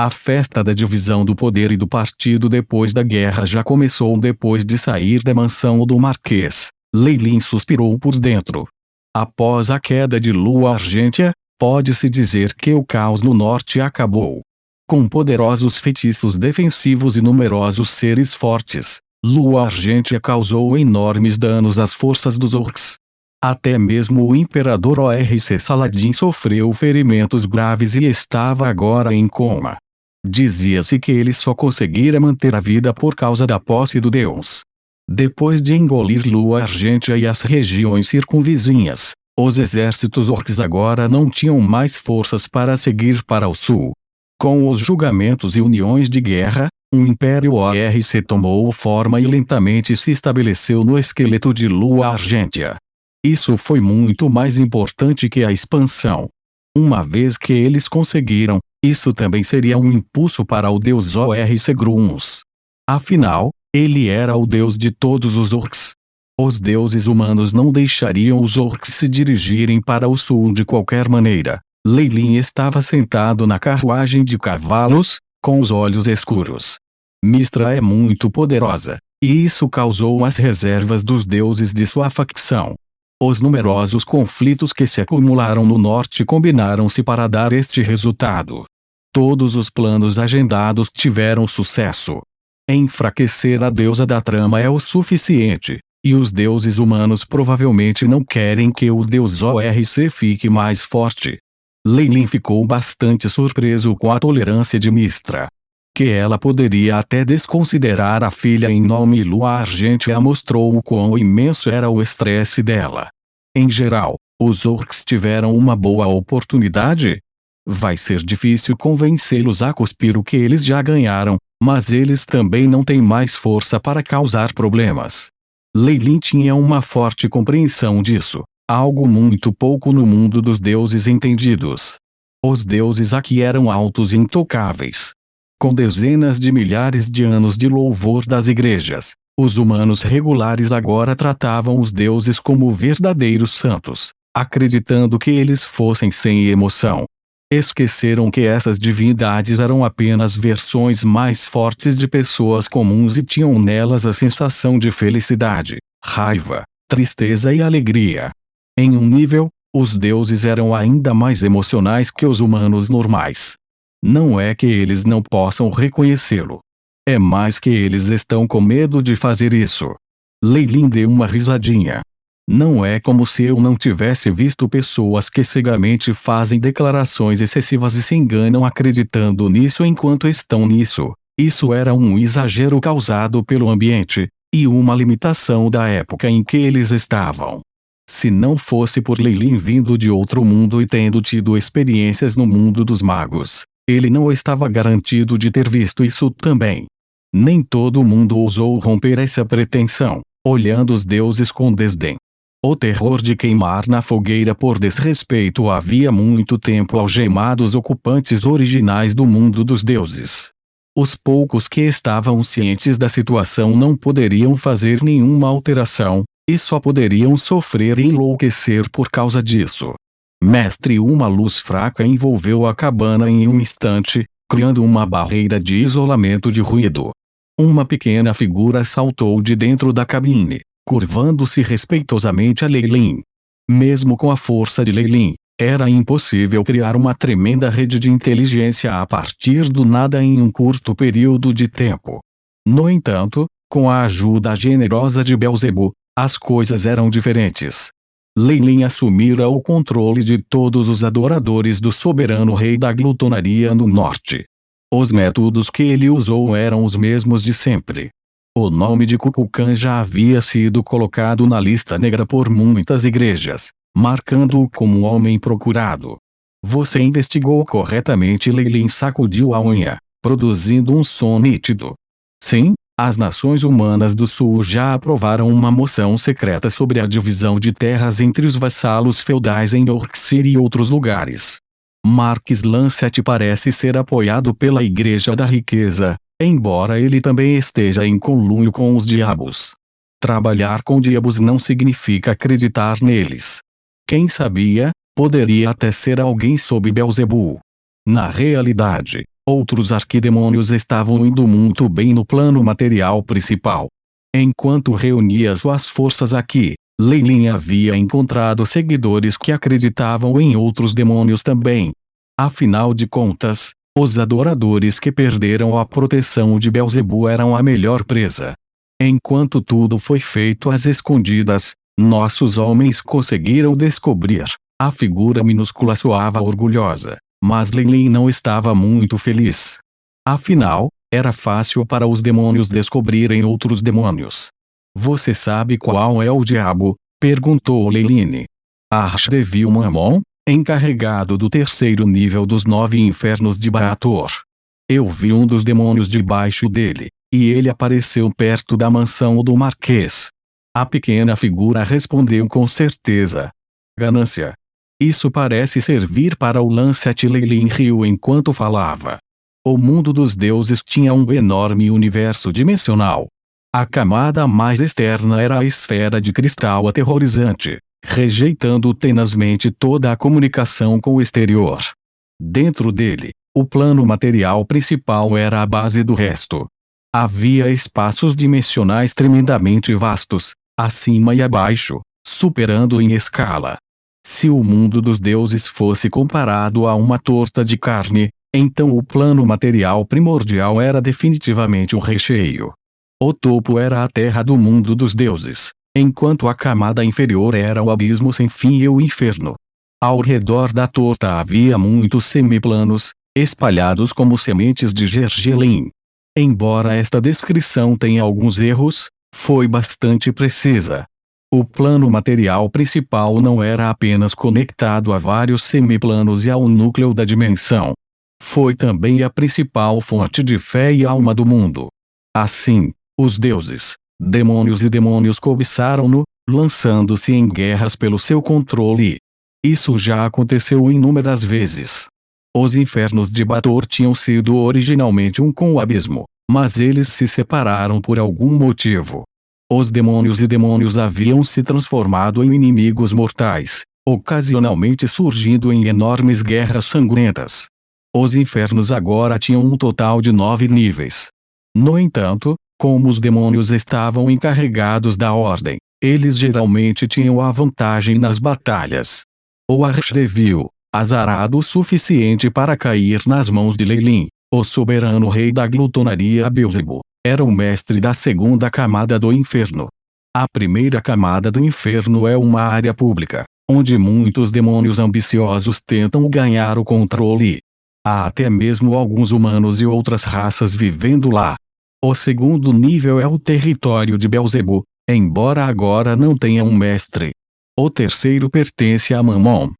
A festa da divisão do poder e do partido depois da guerra já começou depois de sair da mansão do Marquês. Leilin suspirou por dentro. Após a queda de Lua Argêntea, pode-se dizer que o caos no norte acabou. Com poderosos feitiços defensivos e numerosos seres fortes, Lua Argêntea causou enormes danos às forças dos orcs. Até mesmo o imperador Orc Saladin sofreu ferimentos graves e estava agora em coma. Dizia-se que ele só conseguira manter a vida por causa da posse do deus. Depois de engolir Lua Argêntea e as regiões circunvizinhas, os exércitos orcs agora não tinham mais forças para seguir para o sul. Com os julgamentos e uniões de guerra, o Império Orc tomou forma e lentamente se estabeleceu no esqueleto de Lua Argêntea. Isso foi muito mais importante que a expansão. Uma vez que eles conseguiram, isso também seria um impulso para o deus Orc Gruns. Afinal, ele era o deus de todos os orcs. Os deuses humanos não deixariam os orcs se dirigirem para o sul de qualquer maneira. Leilin estava sentado na carruagem de cavalos, com os olhos escuros. Mistra é muito poderosa, e isso causou as reservas dos deuses de sua facção. Os numerosos conflitos que se acumularam no norte combinaram-se para dar este resultado. Todos os planos agendados tiveram sucesso. Enfraquecer a deusa da trama é o suficiente, e os deuses humanos provavelmente não querem que o deus Orc fique mais forte. Leilin ficou bastante surpreso com a tolerância de Mistra. Que ela poderia até desconsiderar a filha em nome Lua Argêntea mostrou o quão imenso era o estresse dela. Em geral, os orcs tiveram uma boa oportunidade. Vai ser difícil convencê-los a cuspir o que eles já ganharam, mas eles também não têm mais força para causar problemas. Leilin tinha uma forte compreensão disso, algo muito pouco no mundo dos deuses entendidos. Os deuses aqui eram altos e intocáveis. Com dezenas de milhares de anos de louvor das igrejas, os humanos regulares agora tratavam os deuses como verdadeiros santos, acreditando que eles fossem sem emoção. Esqueceram que essas divindades eram apenas versões mais fortes de pessoas comuns e tinham nelas a sensação de felicidade, raiva, tristeza e alegria. Em um nível, os deuses eram ainda mais emocionais que os humanos normais. Não é que eles não possam reconhecê-lo. É mais que eles estão com medo de fazer isso. Leilin deu uma risadinha. Não é como se eu não tivesse visto pessoas que cegamente fazem declarações excessivas e se enganam acreditando nisso enquanto estão nisso. Isso era um exagero causado pelo ambiente, e uma limitação da época em que eles estavam. Se não fosse por Leilin vindo de outro mundo e tendo tido experiências no mundo dos magos, ele não estava garantido de ter visto isso também. Nem todo mundo ousou romper essa pretensão, olhando os deuses com desdém. O terror de queimar na fogueira por desrespeito havia muito tempo algemado os ocupantes originais do mundo dos deuses. Os poucos que estavam cientes da situação não poderiam fazer nenhuma alteração, e só poderiam sofrer e enlouquecer por causa disso. Mestre, uma luz fraca envolveu a cabana em um instante, criando uma barreira de isolamento de ruído. Uma pequena figura saltou de dentro da cabine, curvando-se respeitosamente a Leilin. Mesmo com a força de Leilin, era impossível criar uma tremenda rede de inteligência a partir do nada em um curto período de tempo. No entanto, com a ajuda generosa de Beelzebub, as coisas eram diferentes. Leilin assumira o controle de todos os adoradores do soberano rei da glutonaria no norte. Os métodos que ele usou eram os mesmos de sempre. O nome de Kukulkan já havia sido colocado na lista negra por muitas igrejas, marcando-o como um homem procurado. Você investigou corretamente. Leilin sacudiu a unha, produzindo um som nítido. Sim, as nações humanas do sul já aprovaram uma moção secreta sobre a divisão de terras entre os vassalos feudais em Orcsir e outros lugares. Marques Lancet parece ser apoiado pela Igreja da Riqueza, embora ele também esteja em conluio com os diabos. Trabalhar com diabos não significa acreditar neles. Quem sabia, poderia até ser alguém sob Beelzebub. Na realidade, Outros arquidemônios estavam indo muito bem no plano material principal. Enquanto reunia suas forças aqui, Lei Lin havia encontrado seguidores que acreditavam em outros demônios também. Afinal de contas, os adoradores que perderam a proteção de Belzebu eram a melhor presa. Enquanto tudo foi feito às escondidas, nossos homens conseguiram descobrir. A figura minúscula soava orgulhosa, mas Lei Lin não estava muito feliz. Afinal, era fácil para os demônios descobrirem outros demônios. Você sabe qual é o diabo? Perguntou Lei Lin. Archdeviel Mammon, encarregado do terceiro nível dos 9 infernos de Baator. Eu vi um dos demônios debaixo dele, e ele apareceu perto da mansão do Marquês. A pequena figura respondeu com certeza. Ganância. Isso parece servir para o Lancet. Lei Lin riu enquanto falava. O mundo dos deuses tinha um enorme universo dimensional. A camada mais externa era a esfera de cristal aterrorizante, rejeitando tenazmente toda a comunicação com o exterior. Dentro dele, o plano material principal era a base do resto. Havia espaços dimensionais tremendamente vastos, acima e abaixo, superando em escala. Se o mundo dos deuses fosse comparado a uma torta de carne, então o plano material primordial era definitivamente o recheio. O topo era a terra do mundo dos deuses, enquanto a camada inferior era o abismo sem fim e o inferno. Ao redor da torta havia muitos semiplanos, espalhados como sementes de gergelim. Embora esta descrição tenha alguns erros, foi bastante precisa. O plano material principal não era apenas conectado a vários semiplanos e ao núcleo da dimensão. Foi também a principal fonte de fé e alma do mundo. Assim, os deuses, demônios e demônios cobiçaram-no, lançando-se em guerras pelo seu controle. Isso já aconteceu inúmeras vezes. Os infernos de Baator tinham sido originalmente um com o abismo, mas eles se separaram por algum motivo. Os demônios e demônios haviam se transformado em inimigos mortais, ocasionalmente surgindo em enormes guerras sangrentas. Os infernos agora tinham um total de 9 níveis. No entanto, como os demônios estavam encarregados da ordem, eles geralmente tinham a vantagem nas batalhas. O Archdeviel, azarado o suficiente para cair nas mãos de Lei Lin, o soberano rei da glutonaria Belzebu, era o mestre da segunda camada do inferno. A primeira camada do inferno é uma área pública, onde muitos demônios ambiciosos tentam ganhar o controle. Há até mesmo alguns humanos e outras raças vivendo lá. O segundo nível é o território de Belzebu, embora agora não tenha um mestre. O terceiro pertence a Mammon.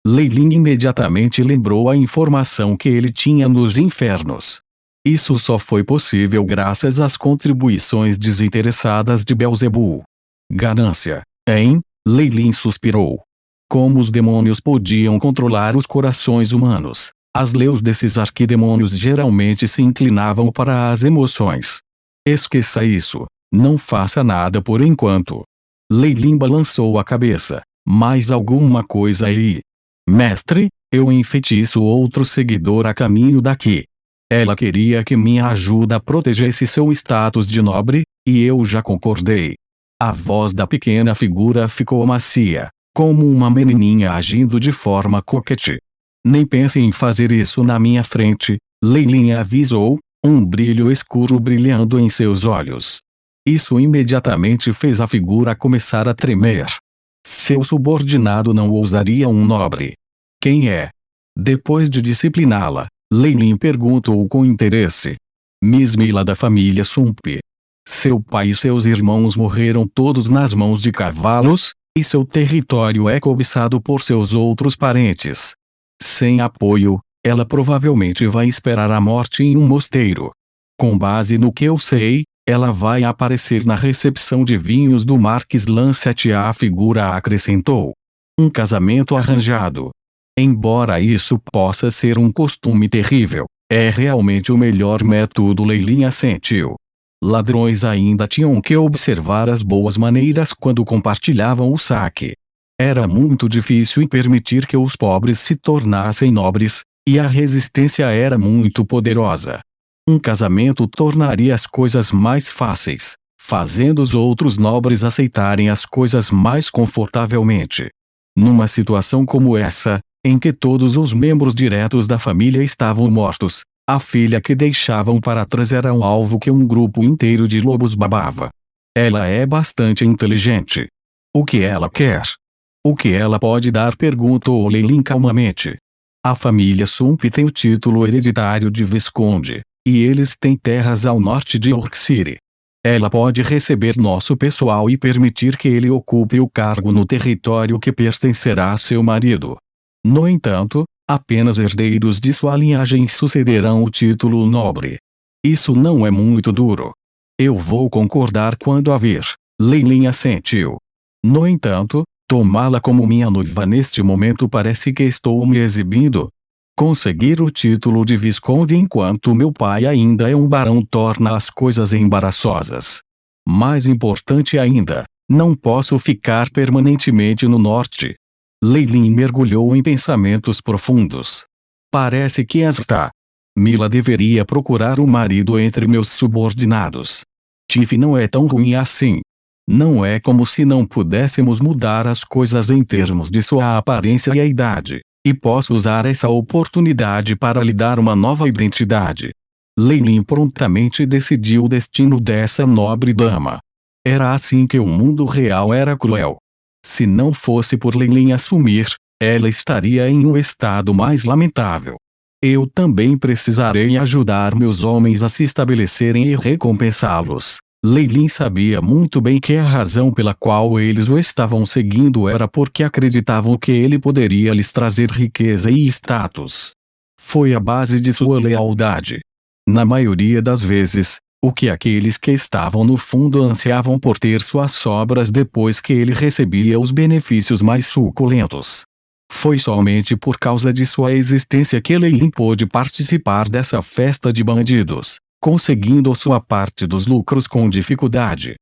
Lei Lin imediatamente lembrou a informação que ele tinha nos infernos. Isso só foi possível graças às contribuições desinteressadas de Belzebu. Ganância, hein? Lei Lin suspirou. Como os demônios podiam controlar os corações humanos? As leis desses arquidemônios geralmente se inclinavam para as emoções. Esqueça isso. Não faça nada por enquanto. Lei Lin balançou a cabeça. Mais alguma coisa aí? Mestre, eu enfeitiço outro seguidor a caminho daqui. Ela queria que minha ajuda protegesse seu status de nobre, e eu já concordei. A voz da pequena figura ficou macia, como uma menininha agindo de forma coquette. Nem pense em fazer isso na minha frente, Lei Lin avisou, um brilho escuro brilhando em seus olhos. Isso imediatamente fez a figura começar a tremer. Seu subordinado não ousaria um nobre. Quem é? Depois de discipliná-la, Lei Lin perguntou com interesse. Miss Mila da família Sump. Seu pai e seus irmãos morreram todos nas mãos de cavalos, e seu território é cobiçado por seus outros parentes. Sem apoio, ela provavelmente vai esperar a morte em um mosteiro. Com base no que eu sei, ela vai aparecer na recepção de vinhos do Marquês Lancet. A figura acrescentou. Um casamento arranjado. Embora isso possa ser um costume terrível, é realmente o melhor método. Lei Lin assentiu. Ladrões ainda tinham que observar as boas maneiras quando compartilhavam o saque. Era muito difícil permitir que os pobres se tornassem nobres, E a resistência era muito poderosa. Um casamento tornaria as coisas mais fáceis, fazendo os outros nobres aceitarem as coisas mais confortavelmente. Numa situação como essa, em que todos os membros diretos da família estavam mortos, a filha que deixavam para trás era um alvo que um grupo inteiro de lobos babava. Ela é bastante inteligente. O que ela quer? O que ela pode dar? Perguntou Leilin calmamente. A família Sump tem o título hereditário de Visconde, e eles têm terras ao norte de York City. Ela pode receber nosso pessoal e permitir que ele ocupe o cargo no território que pertencerá a seu marido. No entanto, apenas herdeiros de sua linhagem sucederão o título nobre. Isso não é muito duro. Eu vou concordar quando a ver. Leilin assentiu. No entanto, tomá-la como minha noiva neste momento parece que estou me exibindo. Conseguir o título de Visconde enquanto meu pai ainda é um barão torna as coisas embaraçosas. Mais importante ainda, não posso ficar permanentemente no norte. Leilin mergulhou em pensamentos profundos. Parece que esta Mila deveria procurar um marido entre meus subordinados. Tiff não é tão ruim assim. Não é como se não pudéssemos mudar as coisas em termos de sua aparência e a idade, e posso usar essa oportunidade para lhe dar uma nova identidade. Leilin prontamente decidiu o destino dessa nobre dama. Era assim que o mundo real era cruel. Se não fosse por Leilin assumir, ela estaria em um estado mais lamentável. Eu também precisarei ajudar meus homens a se estabelecerem e recompensá-los. Leilin sabia muito bem que a razão pela qual eles o estavam seguindo era porque acreditavam que ele poderia lhes trazer riqueza e status. Foi a base de sua lealdade. Na maioria das vezes, o que aqueles que estavam no fundo ansiavam por ter suas sobras depois que ele recebia os benefícios mais suculentos. Foi somente por causa de sua existência que Leilin pôde participar dessa festa de bandidos, conseguindo sua parte dos lucros com dificuldade.